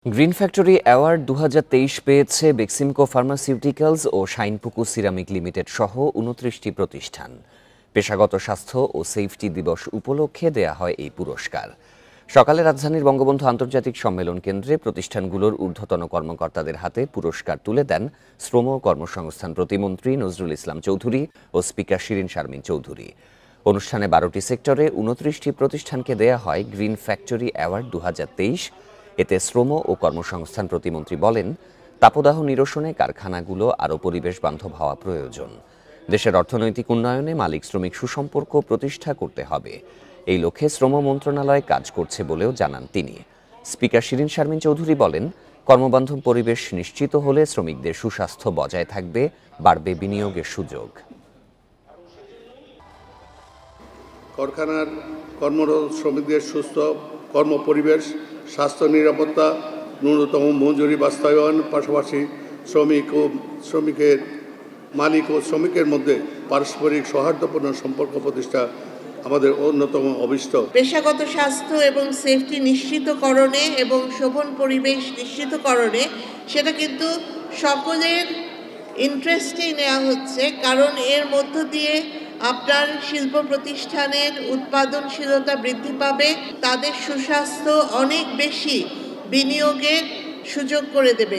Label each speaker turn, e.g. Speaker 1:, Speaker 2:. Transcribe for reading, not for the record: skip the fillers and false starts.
Speaker 1: Green factory award ২০২৩ পেয়েছে Beximco pharmaceuticals ও শাইনপুকু ceramic limited সহ ২৯টি প্রতিষ্ঠান। পেশাগত স্বাস্থ্য ও সেফটি দিবস উপলক্ষে দেয়া হয় এই পুরস্কার। সকালে রাজধানীর বঙ্গবন্ধু আন্তর্জাতিক সম্মেলন কেন্দ্রে প্রতিষ্ঠানগুলোর ঊর্ধ্বতন কর্মকর্তাদের হাতে পুরস্কার তুলে দেন শ্রম ও কর্মসংস্থান প্রতিমন্ত্রী নজরুল ইসলাম চৌধুরী ও স্পিকার শিরীন শারমিন চৌধুরী। অনুষ্ঠানে ১২টি সেক্টরে ২৯টি প্রতিষ্ঠানকে দেয়া হয় গ্রিন ফ্যাক্টরি অ্যাওয়ার্ড ২০২৩। এতে শ্রম ও কর্মসংস্থান প্রতিমন্ত্রী বলেন, তাপদাহ নিরসনে কারখানাগুলো আরও পরিবেশ বান্ধব হওয়া প্রয়োজন। দেশের অর্থনৈতিক উন্নয়নে মালিক শ্রমিক সুসম্পর্ক প্রতিষ্ঠা করতে হবে। এই লক্ষ্যে শ্রম মন্ত্রণালয় কাজ করছে বলেও জানান তিনি। স্পিকার শিরীন শারমিন চৌধুরী বলেন, কর্মবান্ধব পরিবেশ নিশ্চিত হলে শ্রমিকদের সুস্বাস্থ্য বজায় থাকবে, বাড়বে বিনিয়োগের সুযোগ।
Speaker 2: কারখানার কর্মরত শ্রমিকদের সুস্থ কর্মপরিবেশ, স্বাস্থ্য নিরাপত্তা, ন্যূনতম মজুরি বাস্তবায়ন, পাশাপাশি মালিক ও শ্রমিকের মধ্যে পারস্পরিক সৌহার্দ্যপূর্ণ সম্পর্ক প্রতিষ্ঠা আমাদের অন্যতম অভিষ্ট।
Speaker 3: পেশাগত স্বাস্থ্য এবং সেফটি নিশ্চিতকরণে এবং শোভন পরিবেশ নিশ্চিতকরণে সেটা কিন্তু সকলের ইন্টারেস্টেই নেওয়া হচ্ছে, কারণ এর মধ্য দিয়ে আপনার শিল্প প্রতিষ্ঠানের উৎপাদনশীলতা বৃদ্ধি পাবে, তাদের সুস্বাস্থ্য অনেক বেশি বিনিয়োগের সুযোগ করে দেবে।